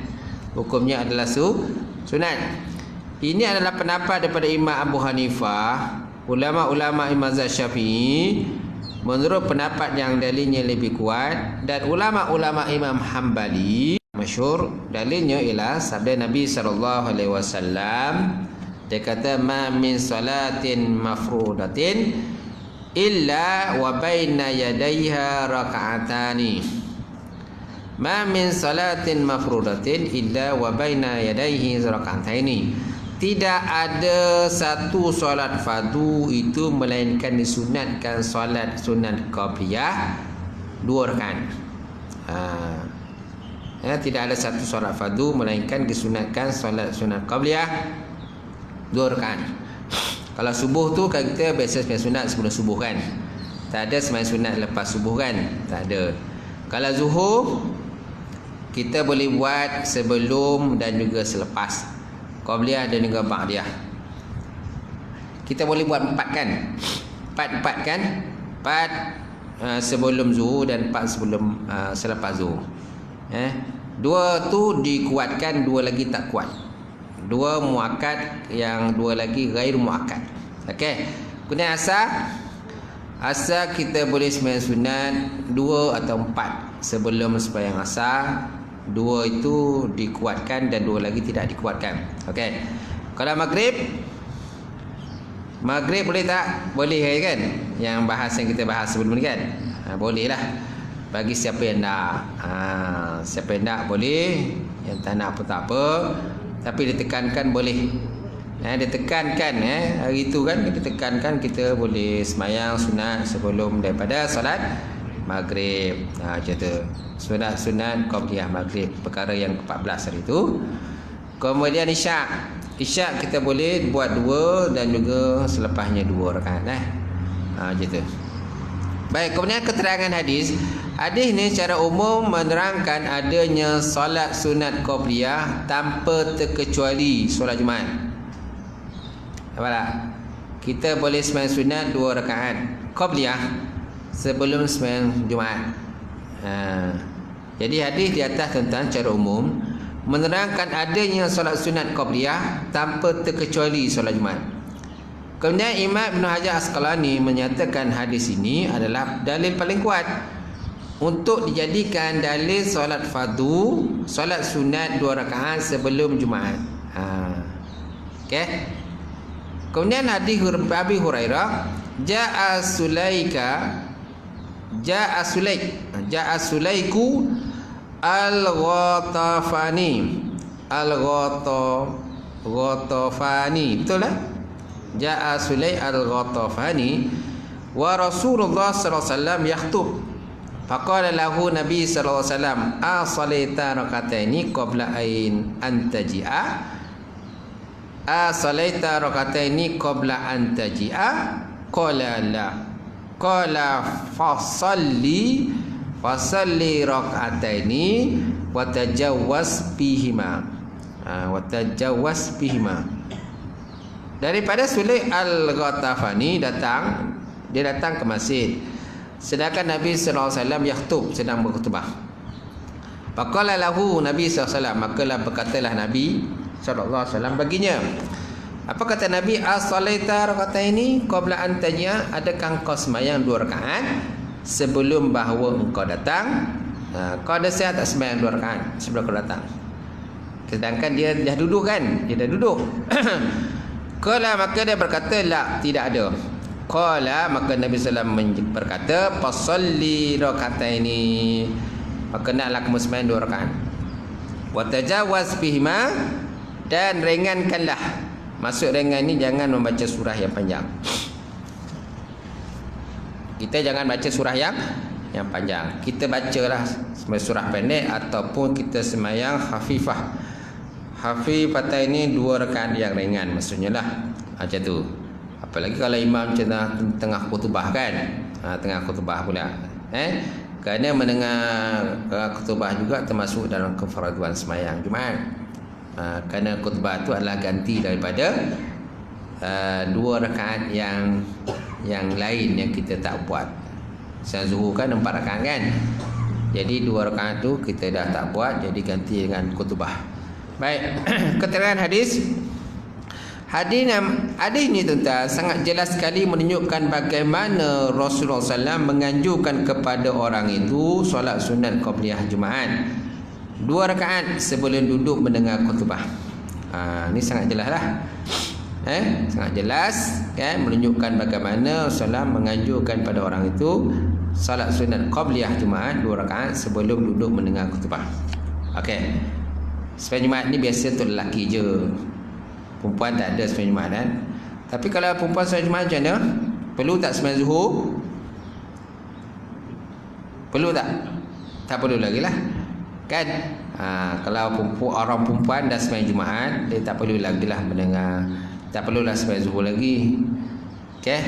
Hukumnya adalah sunat. Ini adalah pendapat daripada Imam Abu Hanifah, ulama-ulama Imam Syafi'i menurut pendapat yang dalilnya lebih kuat, dan ulama-ulama Imam Hambali masyhur dalilnya ialah sabda Nabi SAW. Dia kata, ma min salatin mafrudatin illa wa baina yadayha raka'atani. Ma min salatin mafrudatin illa wa baina yadayhi raka'atani. Tidak ada satu solat fardu itu melainkan disunatkan solat sunat qabliyah 2 rakaat. Tidak ada satu solat fardu melainkan disunatkan solat sunat qabliyah 2 rakaat. Kalau subuh tu kan kita biasa sembahyang sunat sebelum subuh kan. Tak ada sembahyang sunat lepas subuh kan. Tak ada. Kalau zuhur kita boleh buat sebelum dan juga selepas. Qabliyah dan juga ba'diyah. Kita boleh buat 4 kan. 4 kan. 4 sebelum zuhur dan 4 sebelum selepas zuhur. 2 tu dikuatkan, 2 lagi tak kuat. 2 muakkad, yang 2 lagi ghair muakkad. Okey. Kemudian asar kita boleh sembahyang sunat 2 atau 4 sebelum sembahyang asar. 2 itu dikuatkan dan 2 lagi tidak dikuatkan. Okey. Kalau maghrib boleh tak? Boleh kan? Yang bahas yang kita bahas sebelum ni kan? Boleh lah. Bagi siapa yang nak. Siapa yang nak boleh, yang tak nak pun tak apa. Tapi ditekankan boleh. Ditekankan hari itu kan, ditekankan kita boleh semayang sunat sebelum daripada solat maghrib. Macam tu. Sunat qabliyah maghrib, perkara yang ke-14 hari itu. Kemudian isyak. Isyak kita boleh buat 2 dan juga selepasnya 2 rakaat. Macam tu. Baik, kemudian keterangan hadis. Hadis ni secara umum menerangkan adanya solat sunat qabliyah tanpa terkecuali solat Jumaat. Nampak tak? Kita boleh sembahyang sunat 2 rakaat qabliyah sebelum sembahyang Jumaat. Jadi hadis di atas tentang secara umum menerangkan adanya solat sunat qabliyah tanpa terkecuali solat Jumaat. Kemudian Imam Ibn Hajar Asqalani menyatakan hadis ini adalah dalil paling kuat untuk dijadikan dalil solat fardu, solat sunat 2 rakaat sebelum Jumaat. Okey. Kemudian hadis Abi Hurairah, Ja'a Sulaiku Al-Ghatafani. Betul tak? Ja'a Sulaik Al-Ghatafani wa Rasulullah sallallahu alaihi wasallam yakhutub. Faqala lahu Nabi sallallahu alaihi wasallam, "Asalaita rakataini qabla an taji'a?" Asalaita rakataini qabla an taji'a? Qala la. qala fasalli rak'ataini wa tajawwaz bihima. Wa tajawwaz bihima. Daripada Sulaik Al-Ghatafani datang ke masjid. Sedangkan Nabi sallallahu alaihi wasallam yakhutub, sedang berkhutbah. Faqala lahu Nabi sallallahu alaihi wasallam, maka berkatalah Nabi sallallahu alaihi wasallam baginya. Apa kata Nabi? As-salaita rak'ataini qabla an tajia, adakah engkau sembahyang 2 rakaat sebelum bahawa engkau datang? Kau ada sihat tak sembahyang 2 rakaat sebelum kau datang? Sedangkan dia dah duduk kan? Dia dah duduk. Qala, maka dia berkata, la, tidak ada. Qala, maka Nabi sallallahu alaihi wasallam berkata, fasalli rak'ataini, maka naklah kamu sembahyang 2 rakaat. Wa tajawaz bihima, dan ringankanlah. Maksud ringan ni jangan membaca surah yang panjang. Kita jangan baca surah yang panjang. Kita bacalah surah pendek ataupun kita sembahyang khafifah. Khafifah ini 2 rakaat yang ringan maksudnya lah. Macam tu. Apalagi kalau imam tengah khutbah kan. Tengah khutbah pula. Kerana mendengar khutbah juga termasuk dalam kefaraduan sembahyang Jumaat. Kerana khutbah tu adalah ganti daripada 2 rakaat yang lain yang kita tak buat. Salat zuhur kan 4 rakaat kan. Jadi 2 rakaat tu kita dah tak buat, jadi ganti dengan khutbah. Baik, keterangan hadis. Hadis ni tuan-tuan sangat jelas sekali menunjukkan bagaimana Rasulullah SAW menganjurkan kepada orang itu solat sunat qabliyah Jumaat 2 rakaat sebelum duduk mendengar khutbah. Ni sangat jelas lah. Sangat jelas kan, menunjukkan bagaimana Rasulullah menganjurkan pada orang itu salat sunat qabliyah Jumaat 2 rakaat sebelum duduk mendengar khutbah. Okey. Sembahyang Jumaat ni biasa untuk lelaki je. Perempuan tak ada sembahyang Jumaat kan. Tapi kalau perempuan sembahyang Jumaat macam mana? Perlu tak sembahyang zuhur? Perlu tak? Tak perlu lagi lah. Kan? Kalau orang perempuan dah sembahyang Jumaat, dia tak perlu lagi lah mendengar. Tak perlulah sembahyang zuhur lagi. Okey?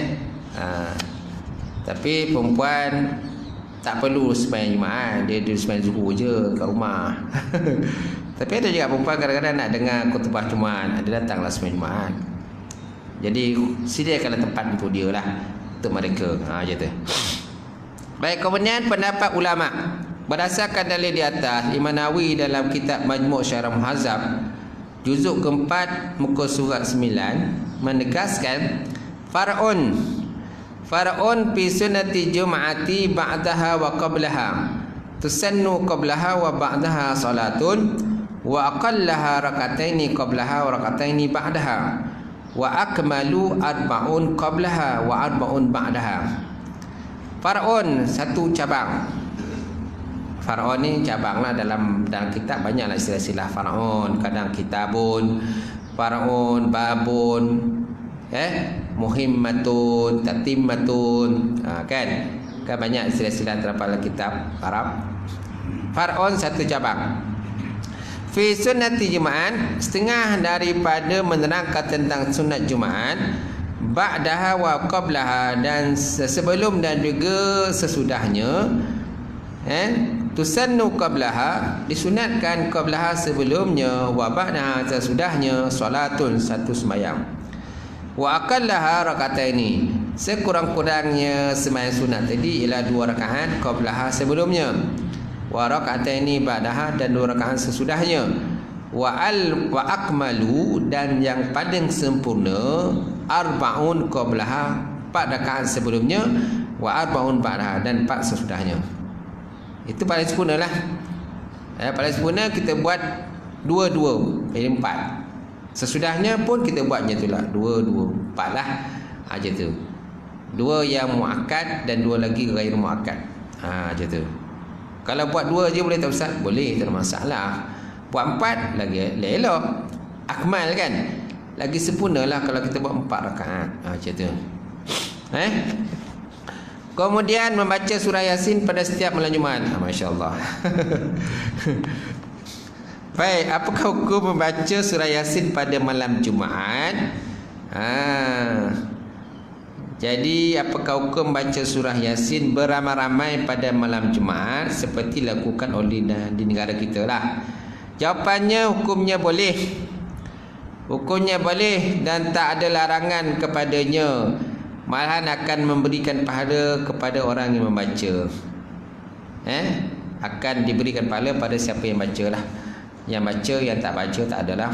Tapi perempuan tak perlu sembahyang Jumaat, dia sembahyang zuhur je kat rumah. Tapi ada juga perempuan kadang-kadang nak dengar khutbah Jumaat, dia datanglah sembahyang Jumaat. Jadi sediakanlah tempat untuk dia lah, untuk mereka. Macam tu. Baik, kemudian pendapat ulama berdasarkan dalil di atas, Imam Nawawi dalam kitab Majmu' Syarah Muhazzab juzuk keempat muka surat 9 menegaskan Far'un fi sunnati Jum'ati ba'daha wa qablaha tusannu qablaha wa ba'daha salatun wa aqallaha rakataini qablaha wa rakataini ba'daha wa akmalu arba'un qablaha wa arba'un ba'daha. Far'un, satu cabang. Far'un ni cabang lah, dalam kitab banyaklah istilah-istilah far'un. Kadang kitabun, far'un, babun, muhimmatun, tatimmatun, kan banyak istilah-istilah terdapat kitab Arab. Far'un, satu cabang. Fi sunnati Jumaat, setengah daripada menerangkan tentang sunat Jumaat, ba'daha wa qablaha, dan sebelum dan juga sesudahnya. Tusannu qablaha, disunatkan qablaha sebelumnya, wa ba'daha sesudahnya, salatun, satu sembahyang. Wa aqallaha rakataini, sekurang-kurangnya sembahyang sunat tadi ialah 2 rakaat qablaha sebelumnya, wa rakataini ba'daha, dan 2 rakaat sesudahnya, wa akmalu, dan yang paling sempurna, arba'un qablaha, 4 rakaat sebelumnya, wa arba'un ba'daha, dan 4 sesudahnya. Itu paling sempurna lah. Paling sempurna kita buat 2-2, jadi 4. Sesudahnya pun kita buat macam tu lah, 2-2, 4 lah. Macam tu. 2 yang muakkad dan 2 lagi ghair muakkad. Macam tu. Kalau buat 2 je boleh tak Ustaz? Boleh, tak ada masalah. Buat 4 lagi elok. Akmal kan? Lagi sempurna lah kalau kita buat 4 rakaat. Macam tu. Kemudian membaca surah Yasin pada setiap malam Jumaat. Masya Allah. Baik, apakah hukum membaca surah Yasin pada malam Jumaat? Jadi apakah hukum baca surah Yasin beramai-ramai pada malam Jumaat seperti dilakukan oleh di negara kita lah? Jawapannya hukumnya boleh. Hukumnya boleh dan tak ada larangan kepadanya. Malahan akan memberikan pahala kepada orang yang membaca. Akan diberikan pahala pada siapa yang baca lah. Yang baca, yang tak baca tak adalah.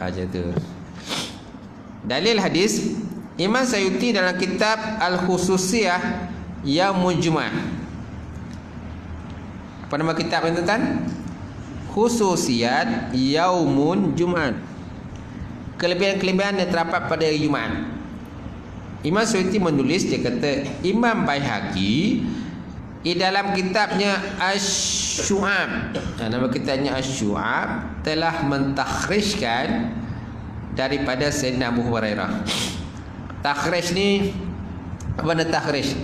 Macam tu. Dalil hadis Imam Sayuti dalam kitab Al-Khususiyah Yaumul Jumaat. Apa nama kitab ni tuan? Khususiyat Yaumul Jumaat. Kelebihan-kelebihan yang terdapat pada hari Jumaat. Imam Sayuti menulis, dia kata Imam Baihaqi di dalam kitabnya Asy-Syu'ab, nama kitabnya Asy-Syu'ab, telah mentakhrijkan daripada Sayyidina Abu Hurairah. Takhrij ni apa nak takhrij?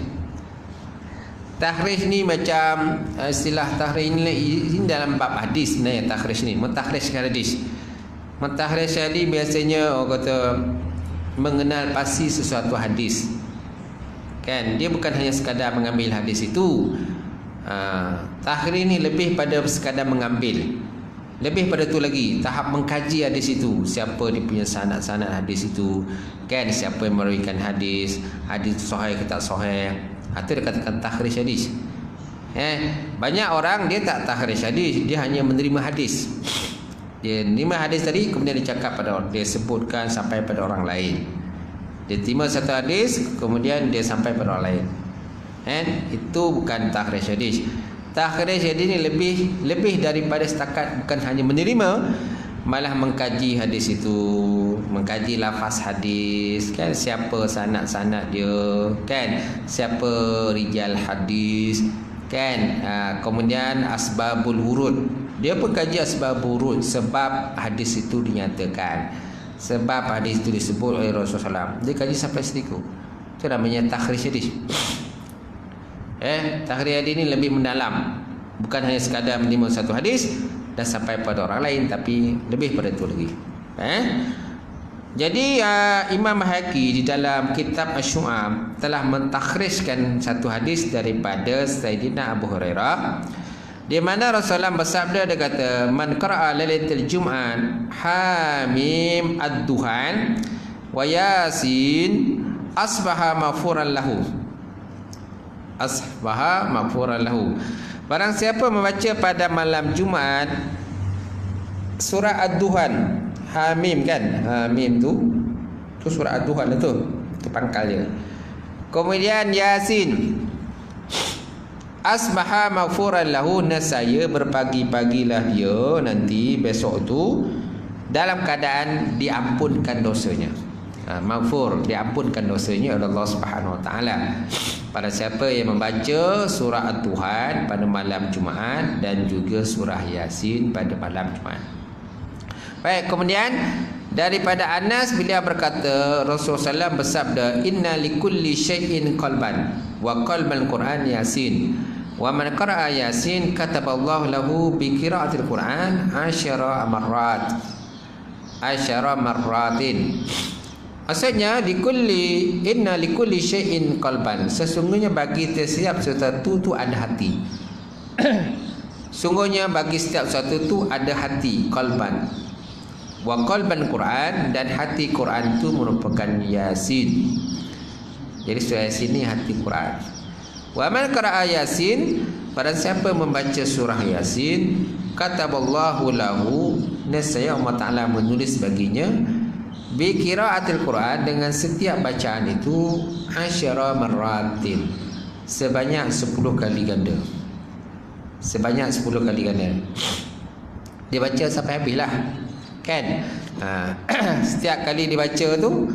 Takhrij ni macam istilah takhrij ni dalam bab hadis sebenarnya. Takhrij ni mentakhrijkan hadis. Mentakhrijkan hadis biasanya orang kata mengenal pasti sesuatu hadis. Kan, dia bukan hanya sekadar mengambil hadis itu. Takhrij ni lebih pada sekadar mengambil. Lebih pada tu lagi, tahap mengkaji hadis itu. Siapa dia punya sanad-sanad hadis itu, kan, siapa yang meriwayatkan hadis, hadis itu sahih ke tak sahih. Itu dia katakan takhrij hadis. Banyak orang dia tak takhrij hadis, dia hanya menerima hadis. Dia menerima hadis tadi, kemudian dia cakap pada orang, dia sebutkan sampai pada orang lain. Dia terima satu hadis, kemudian dia sampai pada orang lain. Itu bukan takhrij hadis. Takhrij hadis ni lebih daripada setakat bukan hanya menerima, malah mengkaji hadis itu, mengkaji lafaz hadis, kan, siapa sanad-sanad dia, kan, siapa rijal hadis, kan, kemudian asbabul wurud. Dia pun kaji asbabul wurud, sebab hadis itu dinyatakan, sebab hadis itu disebut oleh Rasulullah SAW. Dia kaji sampai situ. Itu namanya takhrij hadis. Takhrij hadis ni lebih mendalam, bukan hanya sekadar menerima satu hadis dan sampai pada orang lain, tapi lebih pada itu lagi. Jadi Imam Baihaqi di dalam kitab Asy-Syu'ab telah mentakhrijkan satu hadis daripada Sayyidina Abu Hurairah, di mana Rasulullah bersabda, dia kata, man qara'a lailatul jum'at hamim ad-duhan wa yasin asbaha maghfuran lahu. Asbaha maghfuran lahu. Barang siapa membaca pada malam Jumaat surah Ad-Duhan, Hamim, kan, Hamim tu surah Ad-Duhan tu pangkal dia. Kemudian Yasin, asbaha maghfuran lahu, nescaya berpagi-pagilah dia nanti besok tu dalam keadaan diampunkan dosanya. Maghfur, diampunkan dosanya oleh Allah Subhanahu Wa Taala. Pada siapa yang membaca surah Ad-Duhan pada malam Jumaat dan juga surah Yasin pada malam Jumaat. Baik, kemudian daripada Anas, beliau berkata, Rasulullah SAW bersabda, inna likulli syai'in qalban wa qalbal Quran Yasin, wa man qara'a Yasin kataballahu lahu bi qira'atil Quran 10 marratin. Maksudnya inna likulli syai'in qalban, sesungguhnya bagi setiap sesuatu tu ada hati. Sungguhnya bagi setiap sesuatu tu ada hati, qalban. Wa qalban Quran, dan hati Quran itu merupakan Yasin. Jadi surah Yasin ni hati Quran. Wa man qara'a Yasin, pada siapa membaca surah Yasin, kataballahu lahu, nescaya Allah Ta'ala menulis baginya bi qiraatil Quran, dengan setiap bacaan itu 10 marratin, sebanyak 10 kali ganda. Sebanyak 10 kali ganda. Dia baca sampai habislah, kan. Setiap kali dibaca tu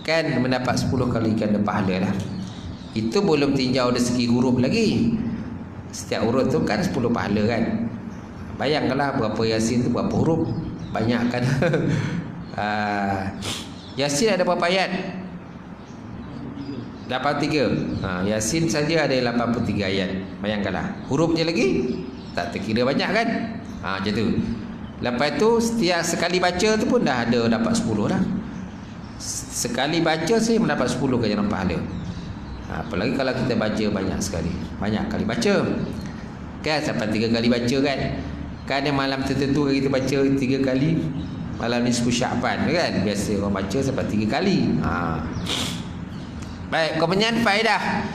kan mendapat 10 kali ganda pahala lah. Itu belum tinjau dari segi huruf lagi. Setiap huruf tu kan 10 pahala kan. Bayangkanlah berapa Yasin tu, berapa huruf. Banyak kan. Yasin ada berapa ayat? 83. Yasin saja ada 83 ayat. Bayangkanlah. Hurufnya lagi tak terkira banyak kan. Macam tu. Lepas tu setiap sekali baca tu pun dah ada dapat 10 dah. sekali baca saya mendapat 10 ganjaran pahala. Apalagi kalau kita baca banyak sekali, banyak kali baca kan, sampai 3 kali baca kan. Kan ada malam tertentu kita baca 3 kali, malam ni 10 Syaban kan, biasa orang baca sampai 3 kali. Baik, kemudian faedah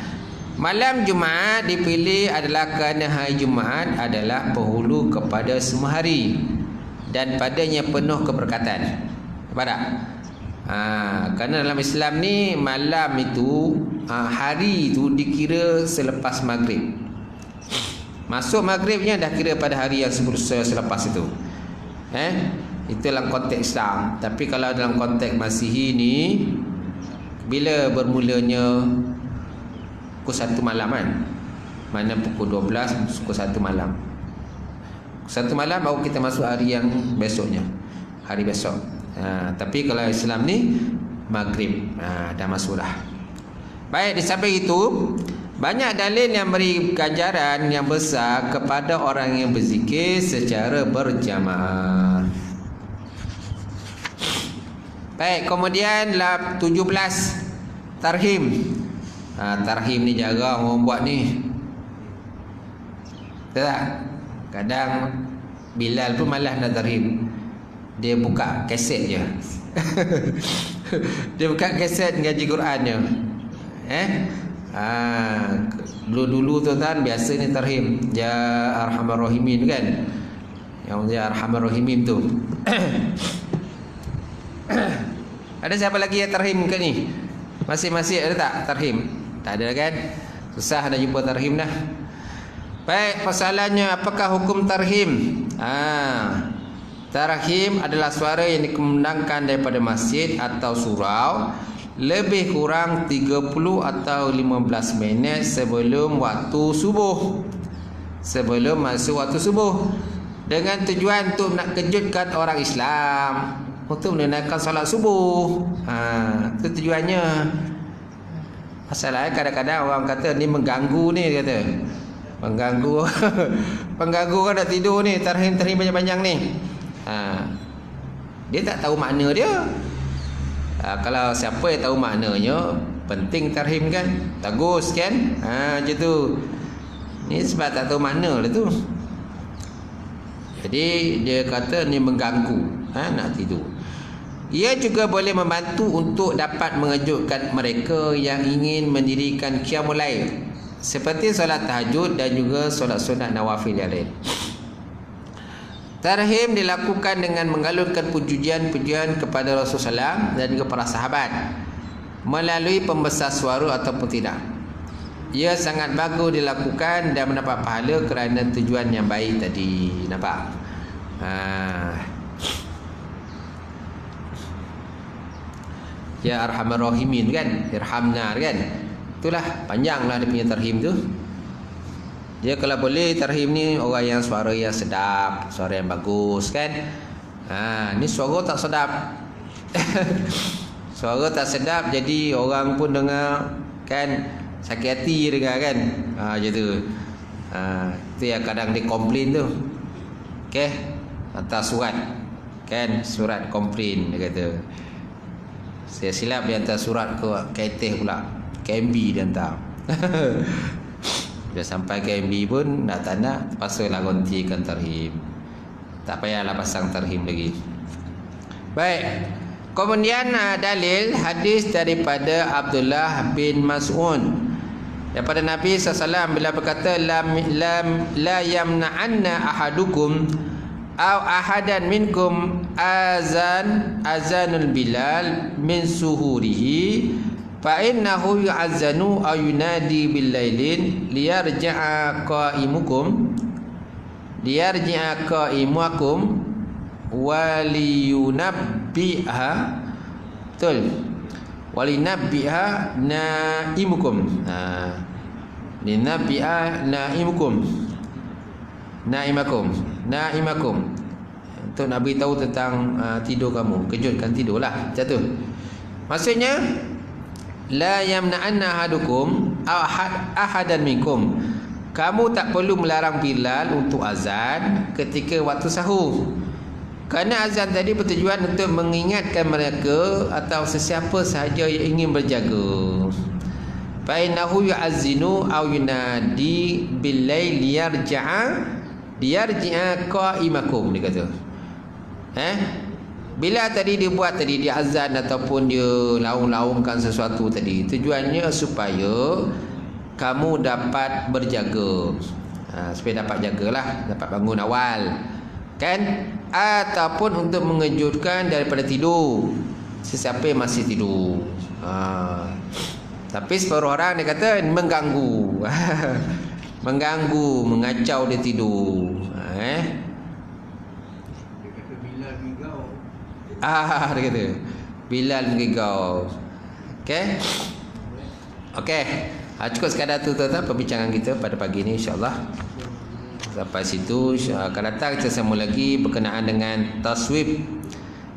malam Jumaat dipilih adalah kerana hari Jumaat adalah penghulu kepada semua hari dan padanya penuh keberkatan. Nampak tak? Kerana dalam Islam ni malam itu, hari itu dikira selepas maghrib. Masuk maghribnya dah kira pada hari yang selepas itu. Itu dalam konteks Islam. Tapi kalau dalam konteks Masihi ni, bila bermulanya pukul 1 malam kan, mana pukul 12 pukul 1 malam, 1 malam baru kita masuk hari yang besoknya, hari besok. Tapi kalau Islam ni maghrib, dah masuk dah. Baik, di samping itu banyak dalil yang beri ganjaran yang besar kepada orang yang berzikir secara berjamaah. Baik, kemudian 17 tarhim. Tarhim ni jarang orang buat ni. Betul tak? Kadang Bilal pun malas nak tarhim. Dia buka kaset je. Dia buka kaset ngaji Quran je. Dulu-dulu tu kan biasa ni tarhim Ya Arhamar Rahimin kan, yang Ya Arhamar Rahimin tu. Ada siapa lagi yang tarhim ke ni? Masih ada tak tarhim? Tak ada kan? Susah nak jumpa tarhim dah. Baik, persoalannya apakah hukum tarhim? Tarhim adalah suara yang dikumandangkan daripada masjid atau surau lebih kurang 30 atau 15 minit sebelum waktu subuh, sebelum masuk waktu subuh, dengan tujuan untuk nak kejutkan orang Islam untuk menunaikan solat subuh. Itu tujuannya. Masalahnya kadang-kadang orang kata ni mengganggu ni, kata mengganggu. Pengganggu kan dah tidur ni, tarhim banyak-banyak ni. Dia tak tahu makna dia. Kalau siapa yang tahu maknanya, penting tarhim kan, bagus kan. Macam tu. Ni sebab tak tahu makna lah tu. Jadi dia kata ni mengganggu, nak tidur. Ia juga boleh membantu untuk dapat mengejutkan mereka yang ingin mendirikan qiyamul lail, seperti solat tahajud dan juga solat sunat nawafil yang lain. Tarhim dilakukan dengan mengalunkan pujian-pujian kepada Rasulullah SAW dan juga para sahabat melalui pembesar suara ataupun tidak. Ia sangat bagus dilakukan dan mendapat pahala kerana tujuan yang baik tadi. Nampak? Ya Arhamar Rahimin kan, Irhamna kan. Itulah panjanglah dia punya tarhim tu. Dia kalau boleh tarhim ni orang yang suara yang sedap, suara yang bagus kan. Ni suara tak sedap. Suara tak sedap jadi orang pun dengar kan sakit hati dengar kan. Macam tu. Itu yang kadang dia komplain tu. Okey, hantar surat kan, surat komplain dia kata. Saya silap dia hantar surat ke KTH pula. KMB dia hantar. Dah sampai ke MB pun tak nak, pasal lah gantikan tarhim. Tak payahlah pasang tarhim lagi. Baik. Kemudian dalil hadis daripada Abdullah bin Mas'ud daripada Nabi SAW bila berkata la yamna'anna ahadukum aw ahadan minkum azanul Bilal min suhurihi fa innahu yu'azzanu aw yunadi bil lailin liyarji'a qa'imukum waliyunabbiha betul walinabbiha naimukum linabbiha naimakum untuk nak beritahu tentang tidur kamu, kejutkan tidurlah macam tu. Maksudnya la yamna'anna ahadukum ahadan minkum, kamu tak perlu melarang Bilal untuk azan ketika waktu sahur. Kerana azan tadi bertujuan untuk mengingatkan mereka atau sesiapa sahaja yang ingin berjaga. Fa innahu yu'azzinu aw yunadi bil-lail liyarji'a qa'imakum, dia kata. Bila tadi dia buat tadi, dia azan ataupun dia laung-laungkan sesuatu tadi, tujuannya supaya kamu dapat berjaga. Supaya dapat jagalah, dapat bangun awal, kan? Ataupun untuk mengejutkan daripada tidur sesiapa yang masih tidur. Tapi separuh orang dia kata mengganggu. Mengganggu, mengacau dia tidur. Dia kata Bilal mengigau. Dia kata Bilal mengigau. Okey. Cukup sekadar tu tuan-tuan perbincangan kita pada pagi ni, insya-Allah. Sampai situ, akan datang kita sambung lagi berkenaan dengan taswib.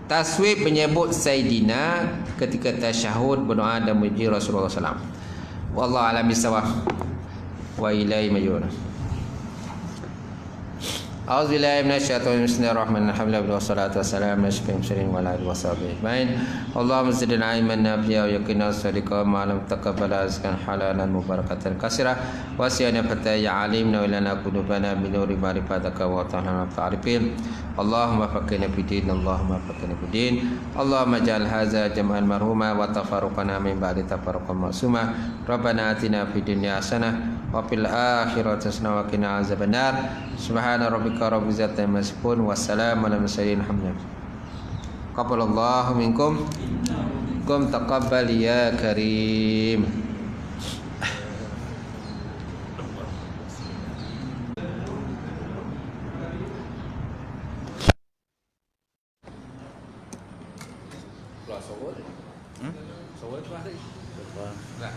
Taswib menyebut Sayyidina ketika tasyahud, berdoa dan memuji Rasulullah SAW. Wallahu a'lam bissawab. Wa ilaihi marji'un. A'udzubillahi minasyaitonir rajim. Bismillahirrahmanirrahim. Alhamdulillah wassalatu wassalamu ala asyrofil mursalin wa ala alihi washabihi ajmain. Allahumma zidna ilman nafi'a wa yaqina as-sadiqa ma lam taqabbal rizqan halalan mubarakatan katsira wa siyana fataya alimna wa lana qulubana bi nuri ma'rifataka wa ta'ala ta'rifin. Allahumma faqihna fid din, Allahumma faqihna fid din. Allahumma ja'al hadza jam'an marhuma wa tafarruqana min ba'di tafarruqan ma'suma. Rabbana atina fid dunya hasanah wa fil akhirati hasanah wa qina azabannar. Subhana rabbika rabbil izzati amma yasifun wa salamun alal mursalin. Alhamdulillah. Taqabbalallahu minkum. Kum taqabbal ya karim. Kelas sawat. Sawat tu ada. Lah.